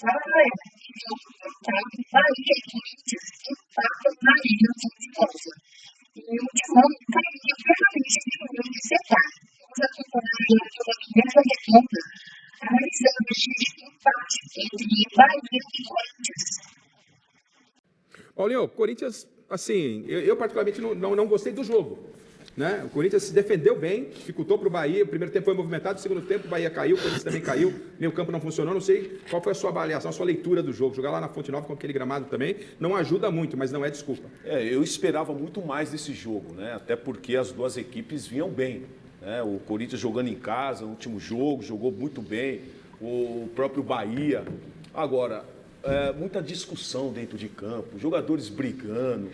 Bahia e Corinthians empatam na Arena de casa. E o Timão cairia plenamente de número de setar. Vamos acompanhar pela primeira retoma a exame de empate entre Bahia e Corinthians. Paulinho, Corinthians, assim, eu particularmente não gostei do jogo. Né? O Corinthians se defendeu bem, dificultou para o Bahia. O primeiro tempo foi movimentado, o segundo tempo o Bahia caiu, o Corinthians também caiu, meio campo não funcionou. Não sei qual foi a sua avaliação, a sua leitura do jogo. Jogar lá na Fonte Nova com aquele gramado também não ajuda muito, mas não é desculpa. Eu esperava muito mais desse jogo, né? Até porque as duas equipes vinham bem. Né? O Corinthians jogando em casa, no último jogo, jogou muito bem. O próprio Bahia. Agora, muita discussão dentro de campo, jogadores brigando.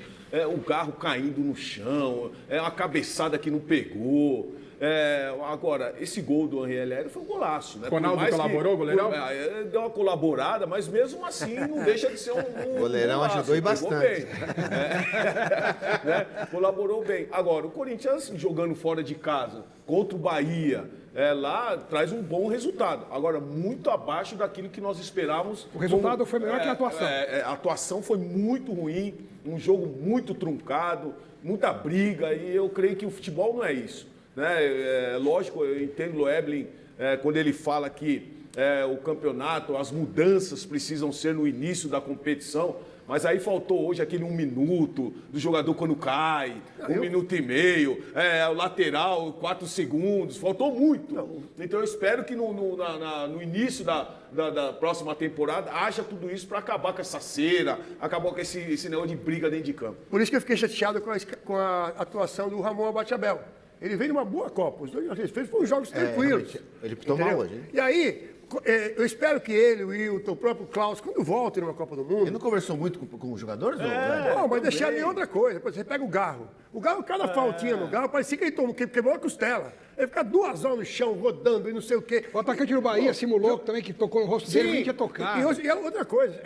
O Garro caindo no chão, uma cabeçada que não pegou. Agora, esse gol do Henri Hellério foi um golaço. Né? Ronaldo colaborou, goleirão? Deu uma colaborada, mas mesmo assim não deixa de ser um goleirão golaço, ajudou e bastante. Né? Colaborou bem. Agora, o Corinthians jogando fora de casa contra o Bahia, lá traz um bom resultado. Agora, muito abaixo daquilo que nós esperávamos. O resultado foi melhor que a atuação. A atuação foi muito ruim, um jogo muito truncado, muita briga, e eu creio que o futebol não é isso. Né? Lógico, eu entendo o Loeblin quando ele fala que o campeonato, as mudanças precisam ser no início da competição, mas aí faltou hoje aquele 1 minuto do jogador quando cai, 1 minuto e meio, o lateral, 4 segundos, faltou muito. Então eu espero que no início da próxima temporada haja tudo isso para acabar com essa cera, acabar com esse negócio de briga dentro de campo. Por isso que eu fiquei chateado com a atuação do Ramon Abateabel. Ele veio numa boa Copa, os dois que ele fez foram jogos tranquilos. Ele pitou mal hoje, hein? E aí, eu espero que ele, o Wilton, o próprio Klaus, quando voltem numa Copa do Mundo... Ele não conversou muito com os jogadores? Não, mas deixar em outra coisa. Você pega o Garro. O Garro, cada faltinha no Garro, parecia que ele quebrou a costela. Ele fica 2 horas no chão, rodando e não sei o quê. O atacante do Bahia simulou também que tocou no rosto dele, nem tinha tocado. E outra coisa,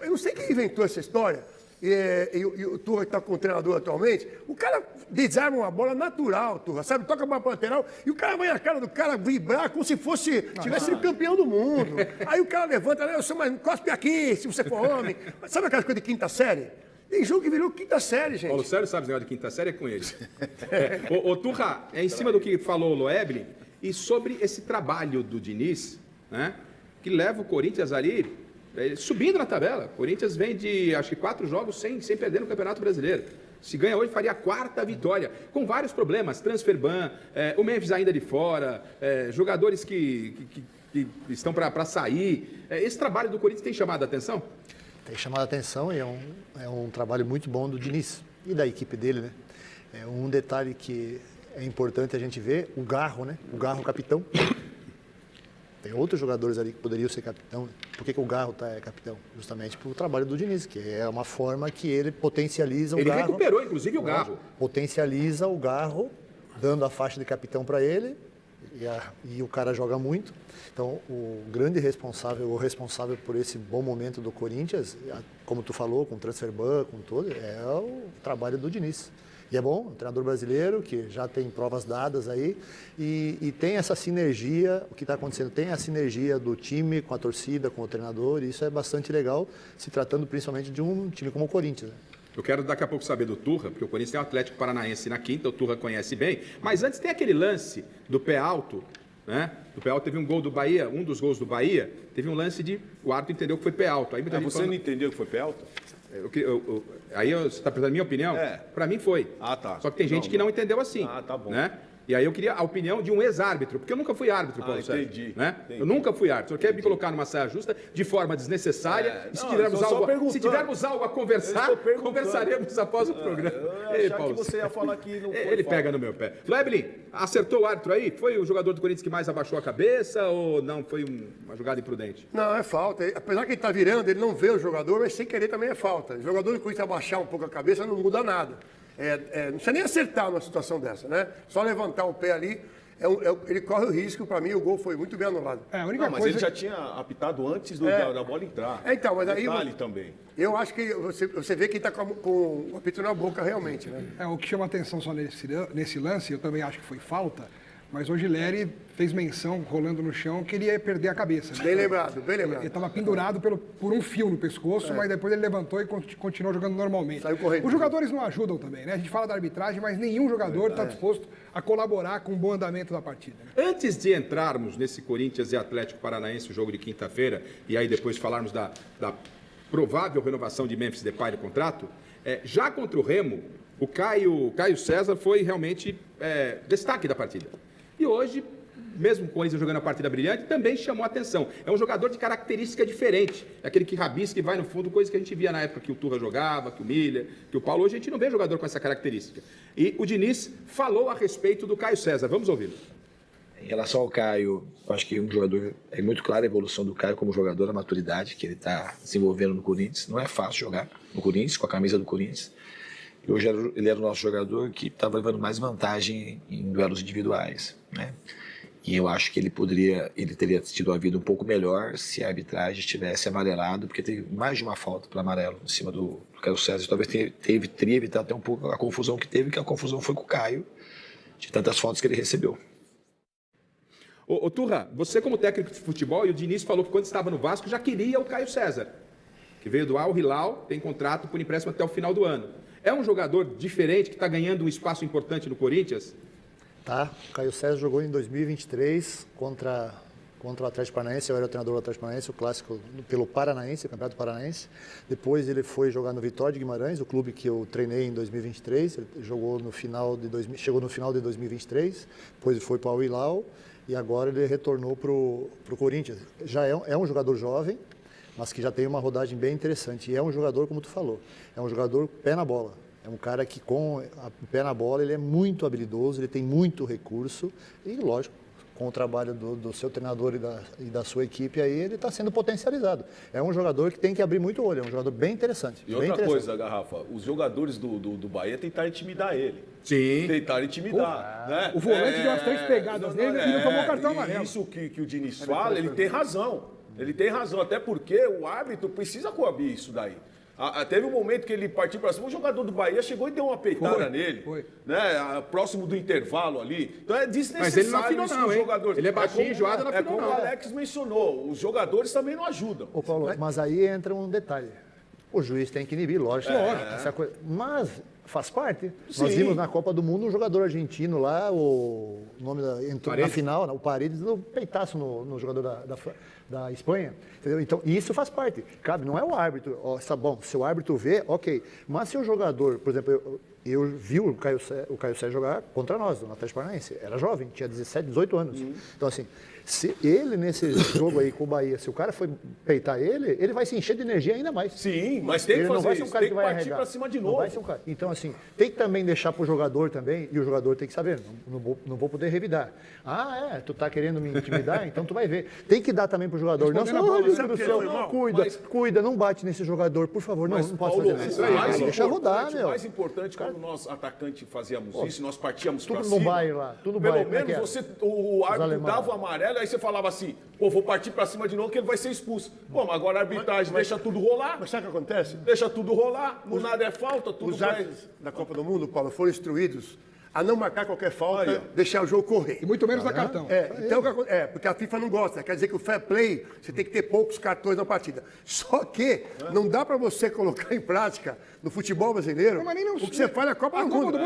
eu não sei quem inventou essa história, e o Turra que está com o treinador atualmente, o cara desarma uma bola natural, Turra, sabe? Toca a bola para lateral e o cara vai na cara do cara vibrar como se tivesse sido campeão do mundo. Aí o cara levanta, eu sou mais, cospe aqui, se você for homem. Sabe aquelas coisas de quinta série? Tem jogo que virou quinta série, gente. Paulo Sérgio sabe esse negócio de quinta série, é com ele. Ô Turra, em cima do que falou o Loeblin, e sobre esse trabalho do Diniz, né, que leva o Corinthians ali subindo na tabela. O Corinthians vem de, acho que 4 jogos sem perder no Campeonato Brasileiro. Se ganha hoje, faria a 4ª vitória, com vários problemas, transfer ban, o Memphis ainda de fora, jogadores que estão para sair. Esse trabalho do Corinthians tem chamado a atenção? Tem chamado a atenção e é um trabalho muito bom do Diniz e da equipe dele, né? Um detalhe que é importante a gente ver, o Garro, né? O Garro capitão. Tem outros jogadores ali que poderiam ser capitão. Por que o Garro é capitão? Justamente pelo trabalho do Diniz, que é uma forma que ele potencializa o Garro. Ele recuperou, inclusive, o Garro. Potencializa o Garro, dando a faixa de capitão para ele, e o cara joga muito. Então, o grande responsável, o responsável por esse bom momento do Corinthians, como tu falou, com o transfer ban, com tudo, é o trabalho do Diniz. E é bom, um treinador brasileiro que já tem provas dadas aí e tem essa sinergia, o que está acontecendo, tem a sinergia do time com a torcida, com o treinador, e isso é bastante legal, se tratando principalmente de um time como o Corinthians, né? Eu quero daqui a pouco saber do Turra, porque o Corinthians tem o Atlético Paranaense na quinta, o Turra conhece bem, mas antes tem aquele lance do pé alto, né? Do pé alto teve um gol do Bahia, um dos gols do Bahia, teve um lance de o árbitro entendeu que foi pé alto. Aí você não entendeu que foi pé alto? Aí você está perguntando a minha opinião? Para mim foi. Tá. Só que tem gente que não entendeu assim. Tá bom. Né? E aí eu queria a opinião de um ex-árbitro, porque eu nunca fui árbitro, Paulo Sérgio. Entendi. Né? Entendi. Eu nunca fui árbitro. O senhor quer me colocar numa saia justa de forma desnecessária? E se tivermos algo a conversar, conversaremos após o programa. Eu achava que você ia falar que não foi Ele pega no meu pé. Loeblin, acertou o árbitro aí? Foi o jogador do Corinthians que mais abaixou a cabeça ou não? Foi uma jogada imprudente? Não, é falta. Apesar que ele está virando, ele não vê o jogador, mas sem querer também é falta. O jogador do Corinthians abaixar um pouco a cabeça não muda nada. Não precisa nem acertar numa situação dessa, né? Só levantar o pé ali, ele corre o risco. Para mim, o gol foi muito bem anulado. Mas ele já tinha apitado antes da bola entrar. Então, mas aí... Detalhe também. Eu acho que você vê que ele está com o apito na boca realmente, né? O que chama atenção só nesse lance, eu também acho que foi falta, Mas o Gileri fez menção, rolando no chão, que ele ia perder a cabeça. Né? Bem lembrado, bem lembrado. Ele estava pendurado por um fio no pescoço, mas depois ele levantou e continuou jogando normalmente. Saiu correndo. Os jogadores não ajudam também, né? A gente fala da arbitragem, mas nenhum jogador está disposto a colaborar com o bom andamento da partida. Né? Antes de entrarmos nesse Corinthians e Atlético Paranaense, o jogo de quinta-feira, e aí depois falarmos da provável renovação de Memphis Depay no contrato, já contra o Remo, o Caio César foi realmente destaque da partida. E hoje, mesmo o Corinthians jogando a partida brilhante, também chamou a atenção. É um jogador de característica diferente. É aquele que rabisca e vai no fundo, coisa que a gente via na época que o Turra jogava, que o Miller, que o Paulo. Hoje a gente não vê jogador com essa característica. E o Diniz falou a respeito do Caio César. Vamos ouvi-lo. Em relação ao Caio, eu acho que um jogador, é muito clara a evolução do Caio como jogador, a maturidade que ele está desenvolvendo no Corinthians. Não é fácil jogar no Corinthians, com a camisa do Corinthians. E hoje ele era o nosso jogador que estava levando mais vantagem em duelos individuais, né? E eu acho que ele teria tido a vida um pouco melhor se a arbitragem tivesse amarelado, porque teve mais de uma falta para amarelo em cima do Caio César. Talvez teria evitado até um pouco a confusão que teve, que a confusão foi com o Caio, de tantas faltas que ele recebeu. Ô Turra, você como técnico de futebol, e o Diniz falou que quando estava no Vasco já queria o Caio César, que veio do Al Hilal, tem contrato por empréstimo até o final do ano. É um jogador diferente, que está ganhando um espaço importante no Corinthians? Tá, o Caio César jogou em 2023 contra o Atlético Paranaense, eu era o treinador do Atlético Paranaense, o clássico pelo Paranaense, o Campeonato Paranaense. Depois ele foi jogar no Vitória de Guimarães, o clube que eu treinei em 2023, ele chegou no final de 2023, depois ele foi para o Al Hilal e agora ele retornou para o Corinthians. Já é um jogador jovem, mas que já tem uma rodagem bem interessante. E é um jogador, como tu falou, é um jogador pé na bola. É um cara que com o pé na bola ele é muito habilidoso, ele tem muito recurso e, lógico, com o trabalho do seu treinador e da sua equipe aí, ele está sendo potencializado. É um jogador que tem que abrir muito o olho, é um jogador bem interessante. E outra coisa, Garrafa, os jogadores do Bahia tentaram intimidar ele. Sim. Tentaram intimidar. Né? O volante deu as 3 pegadas nele e não tomou o cartão amarelo. Isso que o Diniz fala, ele tem razão. Ele tem razão, até porque o árbitro precisa coabir isso daí. Teve um momento que ele partiu para cima, o jogador do Bahia chegou e deu uma peitada nele, né? Próximo do intervalo ali. Então é desnecessário. Mas ele não afinou não, hein? Jogadores. Ele é baixinho, enjoado, não afinou como não. o Alex mencionou, os jogadores também não ajudam. Ô Paulo, mas aí entra um detalhe. O juiz tem que inibir, lógico. Essa coisa. Mas faz parte. Sim. Nós vimos na Copa do Mundo um jogador argentino lá, o nome entrou na final, o Paredes deu um peitaço no jogador da Espanha. Entendeu? Então, isso faz parte. Cabe, não é o árbitro. Ó, tá bom, se o árbitro vê, ok. Mas se o jogador, por exemplo, eu vi o Caio César jogar contra nós, no Atlético Paranaense. Era jovem, tinha 17, 18 anos. Então, assim, se ele, nesse jogo aí com o Bahia, se o cara for peitar ele vai se encher de energia ainda mais. Sim, mas tem que ele fazer não vai ser um isso, cara tem que que vai partir arregar. para cima de Não novo. vai ser um cara. Então, assim, tem que também deixar pro jogador também, e o jogador tem que saber, não vou poder revidar. Tu tá querendo me intimidar? Então tu vai ver. Tem que dar também pro jogador. Não, meu Deus do céu, cuida, não bate nesse jogador, por favor, não pode fazer Paulo, isso. Deixa rodar, meu. O mais importante, quando nós atacantes fazíamos isso, nós partíamos para Tudo cima. no bairro lá, tudo no Pelo bairro. menos o árbitro alemães. dava o amarelo, aí você falava assim, vou partir para cima de novo que ele vai ser expulso. Mas agora a arbitragem deixa tudo rolar, Mas sabe o que acontece? deixa tudo rolar, no nada é falta, tudo Os vai... árbitros da Copa do Mundo, Paulo, foram instruídos a não marcar qualquer falta, Aí, ó. deixar o jogo correr. E muito menos dar cartão. Então, porque a FIFA não gosta, quer dizer que o fair play, você tem que ter poucos cartões na partida. Só que não dá para você colocar em prática no futebol brasileiro Mas nem não- o que você faz na Copa do Mundo.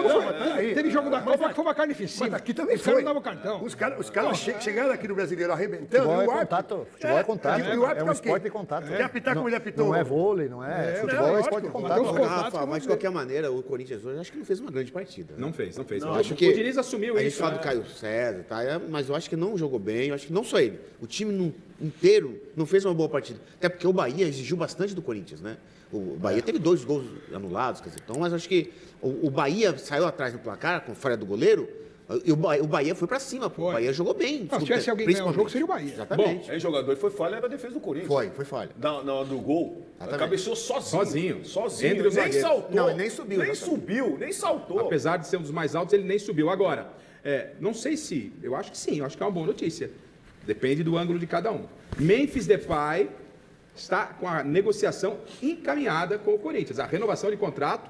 Teve jogo da Copa que foi uma carnificina. Mas aqui também Os caras foi. não davam cartão. Os caras chegaram aqui no brasileiro arrebentando. Futebol e é o árbitro- contato. Futebol é contato. e o É árbitro um o quê? esporte de contato. Quer apitar como ele apitou? Não é vôlei, não é. Futebol é esporte de contato. Mas Rafa, mas de qualquer maneira, o Corinthians hoje acho que não fez uma grande partida. Não fez. Acho que O Diniz assumiu a gente isso. fala do Caio César, tá? Mas eu acho que não jogou bem, eu acho que não só ele. O time inteiro não fez uma boa partida. Até porque o Bahia exigiu bastante do Corinthians, né? O Bahia teve 2 gols anulados, quer dizer, então, mas acho que o Bahia saiu atrás no placar com falha do goleiro. E o Bahia foi pra cima, pô. O Bahia jogou bem. Não, se tivesse alguém ganhar o jogo, seria o Bahia. Exatamente. Aí jogador foi falha, era a defesa do Corinthians. Foi falha. Do gol. Cabeceou sozinho. Entre os nem zagueiros. saltou. Não, ele nem subiu, Nem exatamente. subiu, nem saltou. Apesar de ser um dos mais altos, ele nem subiu. Agora, não sei se... Eu acho que sim, eu acho que é uma boa notícia. Depende do ângulo de cada um. Memphis Depay está com a negociação encaminhada com o Corinthians. A renovação de contrato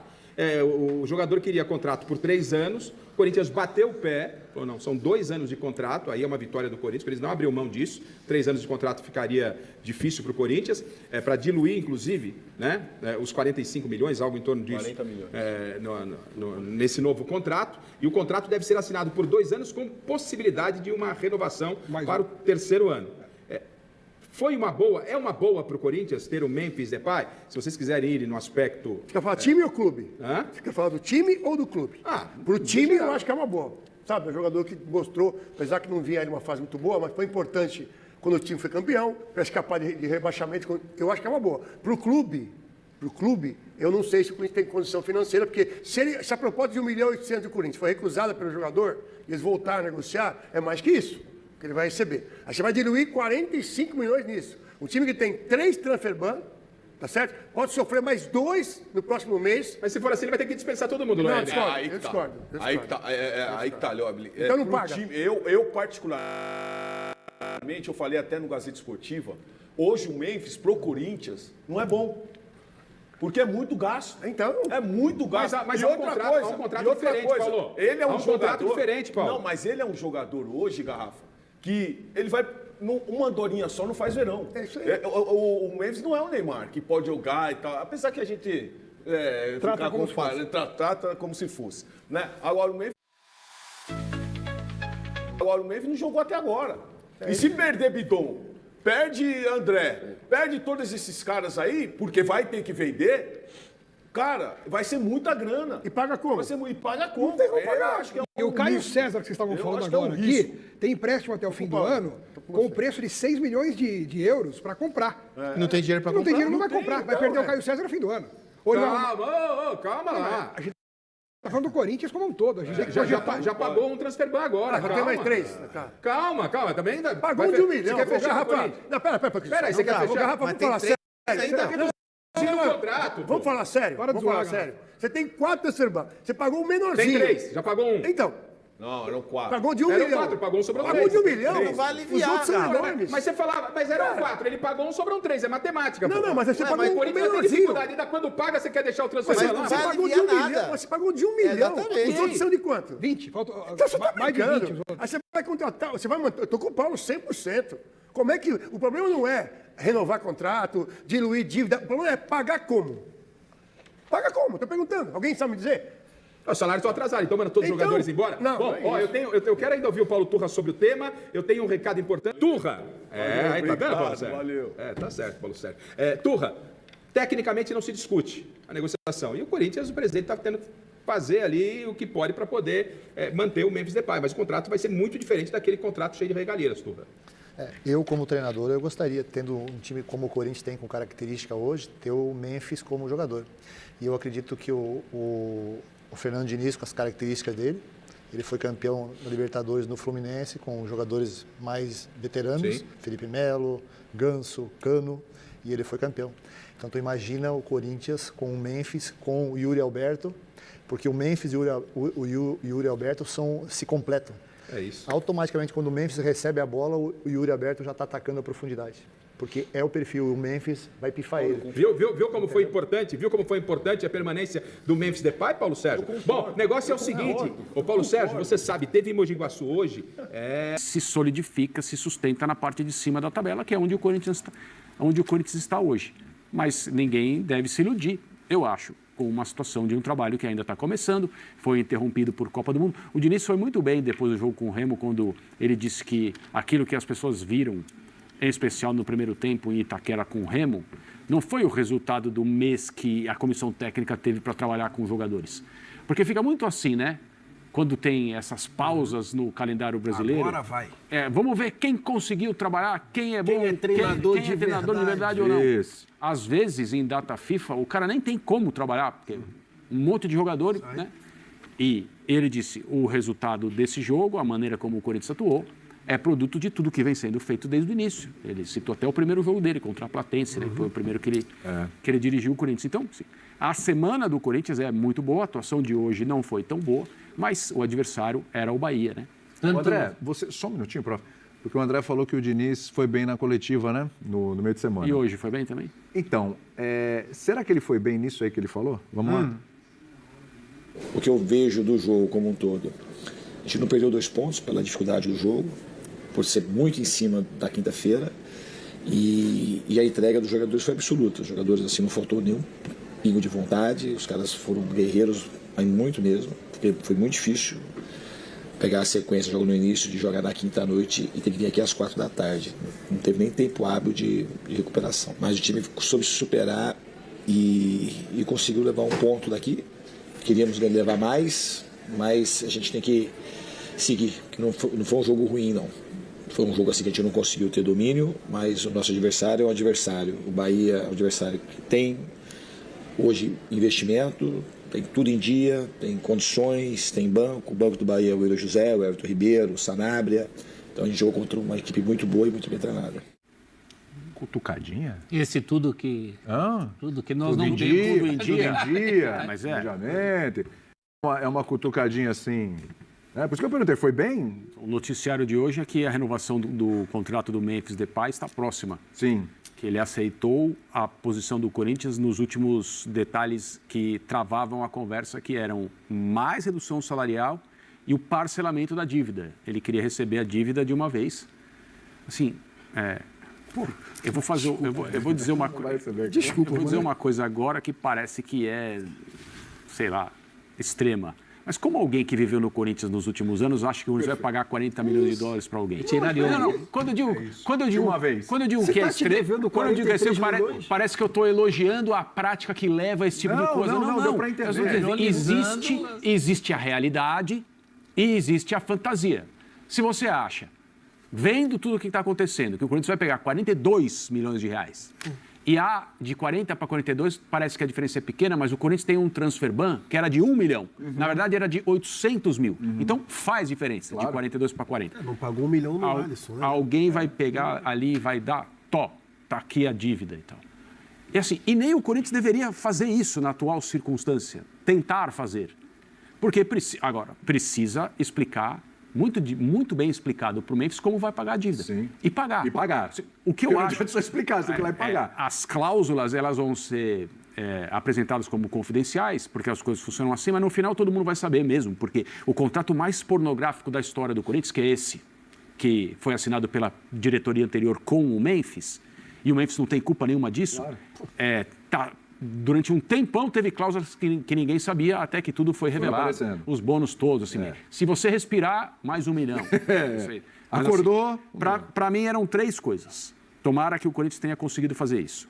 O jogador queria contrato por 3 anos, o Corinthians bateu o pé, falou, não, são 2 anos de contrato, aí é uma vitória do Corinthians, eles não abriu mão disso, 3 anos de contrato ficaria difícil para o Corinthians, para diluir, inclusive, né, os 45 milhões, algo em torno disso. 40 milhões. Nesse novo contrato, e o contrato deve ser assinado por 2 anos com possibilidade de uma renovação para o 3º ano. Foi uma boa, é uma boa para o Corinthians ter o Memphis Depay? Se vocês quiserem ir no aspecto... Você quer falar time ou clube? Hã? Você quer falar do time ou do clube? Pro time, eu acho que é uma boa. Sabe, é um jogador que mostrou, apesar que não vinha aí numa fase muito boa, mas foi importante quando o time foi campeão, para escapar de rebaixamento, eu acho que é uma boa. Pro clube, eu não sei se o Corinthians tem condição financeira, porque se a proposta de 1,8 milhão do Corinthians foi recusada pelo jogador, e eles voltaram a negociar, é mais que isso que ele vai receber. Aí você vai diluir 45 milhões nisso. Um time que tem 3 transfer ban, tá certo? Pode sofrer mais 2 no próximo mês. Mas se for assim, ele vai ter que dispensar todo mundo, não é? Eu discordo. Aí que tá, Leoble. Então não paga. Eu particularmente, eu falei até no Gazeta Esportiva, hoje o Memphis pro Corinthians não é bom. Porque é muito gasto. Então, é muito gasto. Mas e é um outra contrato, coisa, é um contrato e outra diferente, coisa, Paulo. ele é um jogador contrato diferente, Paulo. Não, mas ele é um jogador hoje, Garrafa, que ele vai uma andorinha só não faz verão. É isso aí. O Memphis não é o Neymar que pode jogar e tal, apesar que a gente Trata como se fosse. trata como se fosse, né? Agora o Memphis não jogou até agora. E se perder Bidon, perde André, perde todos esses caras aí, porque vai ter que vender, cara, vai ser muita grana. E paga como? Vai ser, e paga como? Não tem como pagar. Eu acho que é E o Caio César, que vocês estavam Eu falando acho que é um agora aqui, risco. tem empréstimo até o fim do ano com o preço de 6 milhões de euros para comprar. Não tem dinheiro para Não tem comprar. dinheiro, não vai comprar. Vai perder o Caio César no fim do ano. Ou ele vai... Calma lá. A gente tá falando do Corinthians como um todo. A gente tem que projetar. Já pagou um transfer ban agora. Já tem mais 3. Calma. Também Pagou de 1 milhão. Você quer fechar Garrafa? com o Corinthians? Não, pera Peraí, você quer fechar? Garrafa, Mas vamos tem falar 3 sério. ainda. No contrato. Vamos falar sério? Para de Vamos falar zoar, sério. Você tem 4 transfer ban. Você pagou o menorzinho. Tem 3, já pagou 1. Então, Não, eram 4. pagou de 1 Eram milhão. 4, pagou um, sobrou Pagou 3. de 1 milhão. Não vai aliviar, Os outros são cara. enormes. Mas você falava, mas eram 4, ele pagou 1, sobrou 3, é matemática. Não, pô. não, mas você pagou Mas o um Corinthians tem menorzinho. dificuldade, ainda quando paga, você quer deixar o transfer Mas ban não lá? Você vai pagou de aliviar 1 milhão. nada. Você pagou de 1 milhão. Exatamente. Os outros são de quanto? 20, falta Então você tá mais de 20. os brincando. outros. Aí você vai contratar, você vai manter. Eu tô com o Paulo 100%. Como é que. O problema não é renovar contrato, diluir dívida. O problema é pagar como? Paga como? Tô perguntando. Alguém sabe me dizer? Os salários estão atrasados, então manda todos os Então, jogadores embora? não, Bom, não é ó, isso. eu quero ainda ouvir o Paulo Turra sobre o tema, eu tenho um recado importante. Turra! Aí tá vendo, Paulo Sérgio? valeu. Tá certo, Paulo Sérgio. Turra, tecnicamente não se discute a negociação. E o Corinthians, o presidente está tendo que fazer ali o que pode para poder manter o Memphis Depay, mas o contrato vai ser muito diferente daquele contrato cheio de regalias, Turra. Eu, como treinador, eu gostaria, tendo um time como o Corinthians tem com característica hoje, ter o Memphis como jogador. E eu acredito que o Fernando Diniz, com as características dele, ele foi campeão da Libertadores no Fluminense, com jogadores mais veteranos, Sim. Felipe Melo, Ganso, Cano, e ele foi campeão. Então, tu imagina o Corinthians com o Memphis, com o Yuri Alberto, porque o Memphis e o Yuri Alberto se completam. É isso. Automaticamente, quando o Memphis recebe a bola, o Yuri Alberto já está atacando a profundidade. Porque é o perfil, o Memphis vai pifar ele. Viu como foi importante? Viu como foi importante a permanência do Memphis Depay, Paulo Sérgio? Bom, o negócio é o seguinte, ô Paulo Sérgio, você sabe, teve em Mogi Guaçu hoje, se solidifica, se sustenta na parte de cima da tabela, que é onde o Corinthians está hoje. Mas ninguém deve se iludir, eu acho, com uma situação de um trabalho que ainda está começando, foi interrompido por Copa do Mundo. O Diniz foi muito bem depois do jogo com o Remo, quando ele disse que aquilo que as pessoas viram, em especial no primeiro tempo em Itaquera com o Remo, não foi o resultado do mês que a comissão técnica teve para trabalhar com os jogadores. Porque fica muito assim, né? Quando tem essas pausas no calendário brasileiro. Agora vai. Vamos ver quem conseguiu trabalhar, quem é bom, Quem é treinador quem é de treinador de verdade ou não. Às vezes, em data FIFA, o cara nem tem como trabalhar, porque um monte de jogadores, né? E ele disse, o resultado desse jogo, a maneira como o Corinthians atuou, é produto de tudo que vem sendo feito desde o início. Ele citou até o primeiro jogo dele, contra a Platense, né? Foi o primeiro que ele dirigiu o Corinthians. Então, sim, a semana do Corinthians é muito boa, a atuação de hoje não foi tão boa, mas o adversário era o Bahia, né? André, só um minutinho, prof. Porque o André falou que o Diniz foi bem na coletiva, né? No meio de semana. E hoje foi bem também? Então, será que ele foi bem nisso aí que ele falou? Vamos lá? o que eu vejo do jogo como um todo. A gente não perdeu 2 pontos pela dificuldade do jogo, por ser muito em cima da quinta-feira, e a entrega dos jogadores foi absoluta. Os jogadores, assim, não faltou nenhum pingo de vontade, os caras foram guerreiros, muito mesmo, porque foi muito difícil pegar a sequência, jogo no início, de jogar na quinta noite e ter que vir aqui às 4 da tarde. Não teve nem tempo hábil de recuperação. Mas o time soube se superar e conseguiu levar 1 ponto daqui. Queríamos levar mais, mas a gente tem que seguir. Não foi um jogo ruim, não. Foi um jogo assim que a gente não conseguiu ter domínio, mas o nosso adversário é um adversário. O Bahia é um adversário que tem hoje investimento, tem tudo em dia, tem condições, tem banco. O banco do Bahia é o Euro José, o Everton Ribeiro, o Sanabria. Então a gente jogou contra uma equipe muito boa e muito bem treinada. Cutucadinha? Esse tudo que nós tudo não em temos dia, tudo em dia. Tudo em dia, Mas planejamento. É uma cutucadinha assim. Por isso que eu perguntei, foi bem? O noticiário de hoje é que a renovação do contrato do Memphis Depay está próxima. Sim. Que ele aceitou a posição do Corinthians nos últimos detalhes que travavam a conversa, que eram mais redução salarial e o parcelamento da dívida. Ele queria receber a dívida de uma vez. Assim, eu vou fazer, eu vou dizer uma coisa. Desculpa, eu vou dizer uma coisa agora que parece que é, sei lá, extrema. Mas como alguém que viveu no Corinthians nos últimos anos acha que o Corinthians vai pagar 40 milhões de dólares para alguém? Não. Quando eu digo uma vez. Quando eu digo que é extremo, quando eu digo assim, parece que eu estou elogiando a prática que leva a esse tipo de coisa. Não, deu para entender. Existe a realidade e existe a fantasia. Se você acha, vendo tudo o que está acontecendo, que o Corinthians vai pegar 42 milhões de reais, e de 40 para 42, parece que a diferença é pequena, mas o Corinthians tem um transfer ban que era de 1 milhão. Na verdade, era de 800 mil. Então, faz diferença, de 42 para 40. Não pagou 1 milhão no Alisson, né? Alguém vai pegar ali e vai dar, tá aqui a dívida e tal. E assim, e nem o Corinthians deveria fazer isso na atual circunstância, tentar fazer. Porque precisa explicar, muito bem explicado para o Memphis como vai pagar a dívida. Sim. E pagar. O que eu não acho... adianta só explicar, você que vai pagar. As cláusulas, elas vão ser apresentadas como confidenciais, porque as coisas funcionam assim, mas no final todo mundo vai saber mesmo, porque o contrato mais pornográfico da história do Corinthians, que é esse, que foi assinado pela diretoria anterior com o Memphis, e o Memphis não tem culpa nenhuma disso, durante um tempão teve cláusulas que ninguém sabia, até que tudo foi revelado. Os bônus todos, assim. Se você respirar, mais 1 milhão. Acordou? Assim, para mim eram 3 coisas. Tomara que o Corinthians tenha conseguido fazer isso.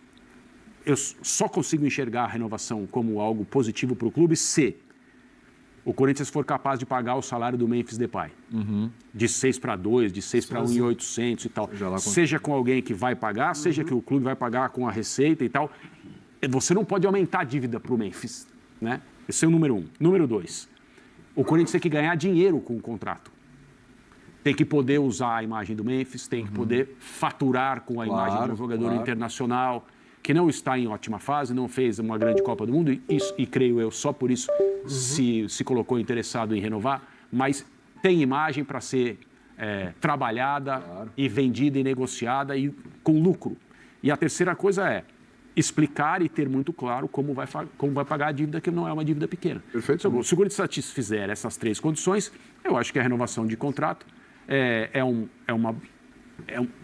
Eu só consigo enxergar a renovação como algo positivo para o clube se o Corinthians for capaz de pagar o salário do Memphis Depay. De 6 para 2, de 6 para 1.800 e tal. Seja com alguém que vai pagar, seja que o clube vai pagar com a receita e tal. Você não pode aumentar a dívida para o Memphis, né? Esse é o número 1. Número 2, o Corinthians tem que ganhar dinheiro com o contrato. Tem que poder usar a imagem do Memphis, tem que poder faturar com a imagem de um jogador internacional que não está em ótima fase, não fez uma grande Copa do Mundo, e creio eu, só por isso se colocou interessado em renovar, mas tem imagem para ser trabalhada e vendida e negociada e com lucro. E a terceira coisa é explicar e ter muito claro como vai pagar a dívida, que não é uma dívida pequena. Perfeito. Se o Corinthians satisfizer essas 3 condições, eu acho que a renovação de contrato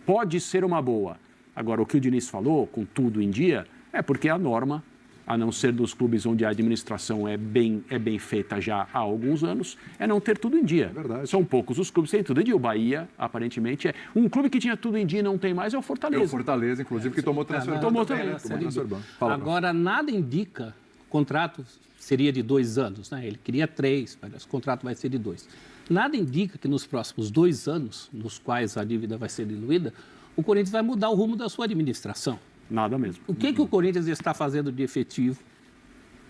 pode ser uma boa. Agora, o que o Diniz falou, com tudo em dia, é porque a norma, a não ser dos clubes onde a administração é bem feita já há alguns anos, é não ter tudo em dia. Verdade. São poucos os clubes que têm tudo em dia. O Bahia, aparentemente, é um clube que tinha tudo em dia e não tem mais, é o Fortaleza. É o Fortaleza, inclusive, que tomou transfer. Tomou também. Agora, nada indica, o contrato seria de 2 anos, né? Ele queria 3, mas o contrato vai ser de 2. Nada indica que nos próximos 2 anos, nos quais a dívida vai ser diluída, o Corinthians vai mudar o rumo da sua administração. Nada mesmo. O que o Corinthians está fazendo de efetivo,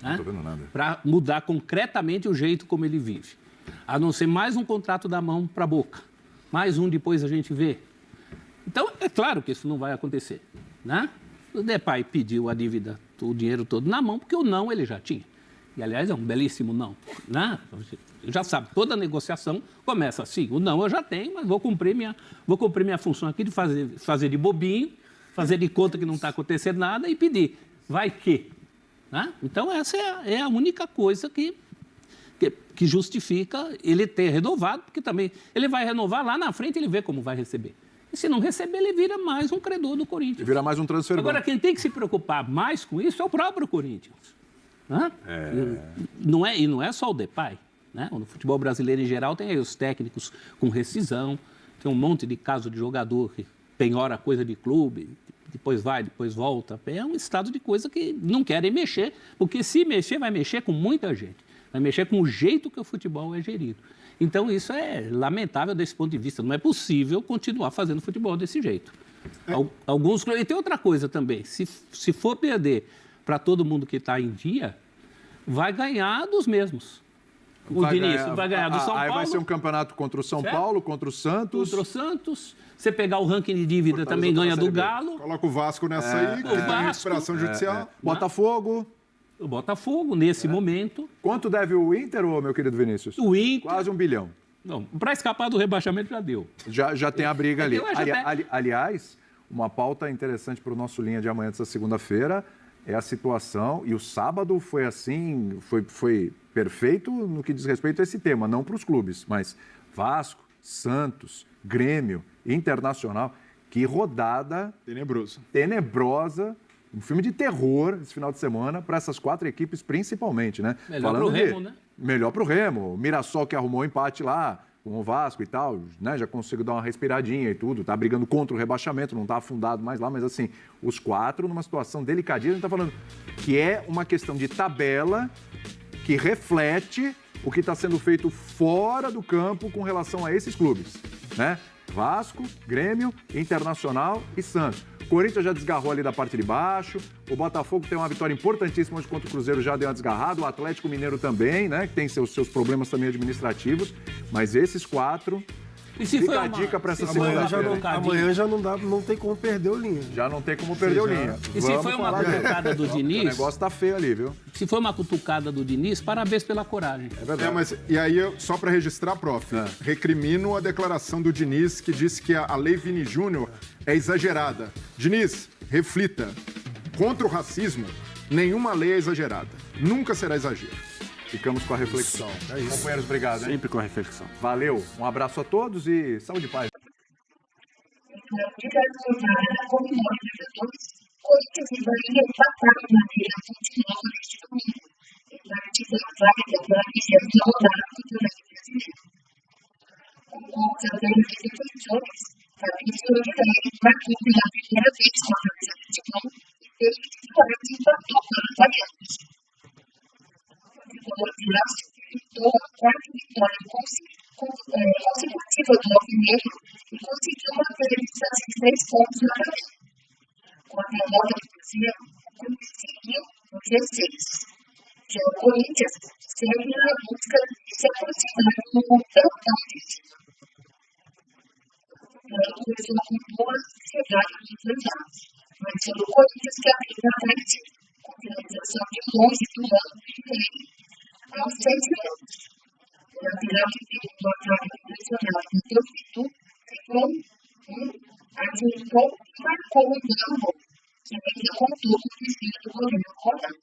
né, não estou vendo nada, para mudar concretamente o jeito como ele vive? A não ser mais um contrato da mão para a boca. Mais um depois a gente vê. Então, é claro que isso não vai acontecer, né? O Depay pediu a dívida, o dinheiro todo na mão, porque o não ele já tinha. E, aliás, é um belíssimo não, né? Já sabe, toda negociação começa assim. O não eu já tenho, mas vou cumprir minha função aqui de fazer de bobinho, fazer de conta que não está acontecendo nada e pedir. Vai que? Né? Então, essa é a única coisa que que justifica ele ter renovado, porque também ele vai renovar lá na frente, ele vê como vai receber. E se não receber, ele vira mais um credor do Corinthians. Ele vira mais um transfer. Agora, quem tem que se preocupar mais com isso é o próprio Corinthians. Né? E não é só o Depay. Né? No futebol brasileiro, em geral, tem aí os técnicos com rescisão, tem um monte de caso de jogador que penhora coisa de clube, depois vai, depois volta. É um estado de coisa que não querem mexer, porque se mexer, vai mexer com muita gente. Vai mexer com o jeito que o futebol é gerido. Então, isso é lamentável desse ponto de vista. Não é possível continuar fazendo futebol desse jeito. Alguns clubes... E tem outra coisa também. Se for perder para todo mundo que está em dia, vai ganhar dos mesmos. O Diniz vai ganhar do São Paulo. Aí vai ser um campeonato contra o São Paulo, contra o Santos. Contra o Santos. Você pegar o ranking de dívida, Fortaleza também ganha do Galo. Coloca o Vasco nessa aí, que tem recuperação judicial. Botafogo. O Botafogo, nesse momento. Quanto deve o Inter, meu querido Vinícius? O Inter... Quase 1 bilhão. Não, para escapar do rebaixamento já deu. Já tem a briga ali. Aliás, uma pauta interessante para o nosso Linha de amanhã, dessa segunda-feira, é a situação, e o sábado foi assim, foi perfeito no que diz respeito a esse tema, não para os clubes, mas Vasco, Santos, Grêmio, Internacional, que rodada... Tenebrosa. Um filme de terror esse final de semana para essas 4 equipes principalmente, né? Melhor para o Remo, né? Melhor para o Remo. O Mirassol que arrumou um empate lá com o Vasco e tal, né? Já conseguiu dar uma respiradinha e tudo. Tá brigando contra o rebaixamento, não tá afundado mais lá, mas assim, os 4 numa situação delicadinha. A gente tá falando que é uma questão de tabela que reflete o que está sendo feito fora do campo com relação a esses clubes, né? Vasco, Grêmio, Internacional e Santos. O Corinthians já desgarrou ali da parte de baixo, o Botafogo tem uma vitória importantíssima hoje contra o Cruzeiro, já deu uma desgarrada, o Atlético Mineiro também, né, que tem seus problemas também administrativos, mas esses 4... E se fica a dica para essa segunda-feira. Amanhã já não tem como perder o Linha. Já não tem como perder o Linha. E se foi uma cutucada do Diniz... O negócio tá feio ali, viu? Se foi uma cutucada do Diniz, parabéns pela coragem. É verdade. Mas, e aí, só para registrar, prof, recrimino a declaração do Diniz, que disse que a Lei Vini Júnior é exagerada. Diniz, reflita. Contra o racismo, nenhuma lei é exagerada. Nunca será exagero. Ficamos com a reflexão. É isso. Companheiros, obrigado. Hein? Sempre com a reflexão. Valeu. Um abraço a todos e saúde e paz. Corinthians e Bahia empataram de maneira muito nova neste domingo. E garantiram a vaga pela 20ª rodada do Campeonato Brasileiro. Com campeões de eleições, Fabrício Oliveira marcou pela primeira vez com a camisa de futebol e teve titulares empatou para os italianos. O tricolor de Laço evitou a 4ª vitória consecutiva do Alvinegro e conseguiu manter a distância de 3 pontos na tabela. Com a derrota do Cruzeiro, o clube seguiu no G6. Já o Corinthians segue na busca de se aproximar do pelotão de cima. Ela começou com boas chegadas dos 2 lados, mas foi o Corinthians que abriu na partida, com finalização de longe do lado do Ribeiro, aos 6 minutos. Na final de vídeo do ataque profissional do Teofito, ficou ajustou e marcou um gol, que ainda contou com o desvio do goleiro Conan.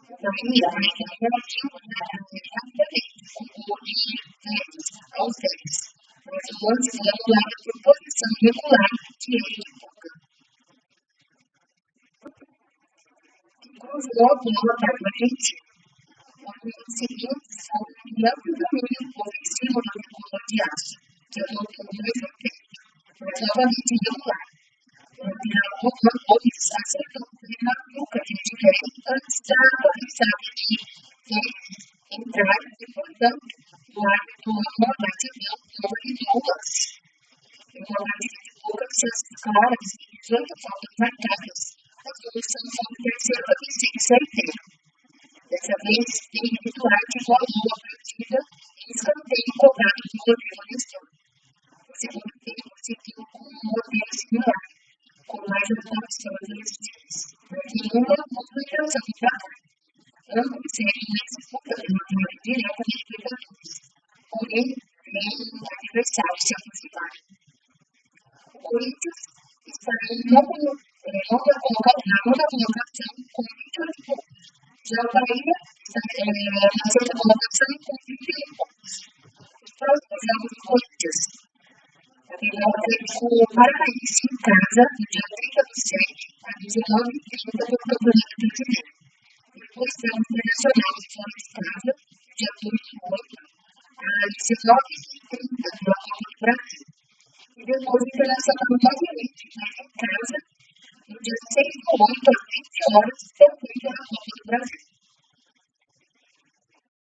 Também a América reagiu rapidamente, com o Bolinho Neves aos 10, mas o lance foi anulado por posição regular de Eric Boca. Cruzou a bola para o argentino. O seguinte foi um amplo domínio ofensivo do tricolor de aço, que adotou o mesmo tempo, mas novamente irregular. O Piracuca acertou o Piracuca de direito antes da avançada de entrar e, portanto, o árbitro Ronaldo não validou o lance. O Ronaldo ficou com chances claras e 18 faltas marcadas. A solução foi o terceiro assistência inteira. Dessa vez, Henrique Duarte igualou a partida e escanteio cobrado do goleiro Nestor. O segundo tempo seguiu com um modelo similar, com mais atuações dos times, mas nenhuma movimentação de placar. Ambos seguem disputando uma vitória direta na Libertadores, porém, nem um adversário se aproximar. O Corinthians está na nona colocação com 28 pontos. Já o Bahia na sexta colocação com 31 pontos. Os próximos jogos do Corinthians. A final vai ser com o Paranaense em casa, no dia 30/7, às 19h30 do Campeonato Brasileiro. Depois tem o Internacional fora de casa, no dia 28, às 19h30 pela Copa do Brasil. E depois o Internacional novamente em casa, no dia 6/8, às 20 horas, também pela Copa do Brasil.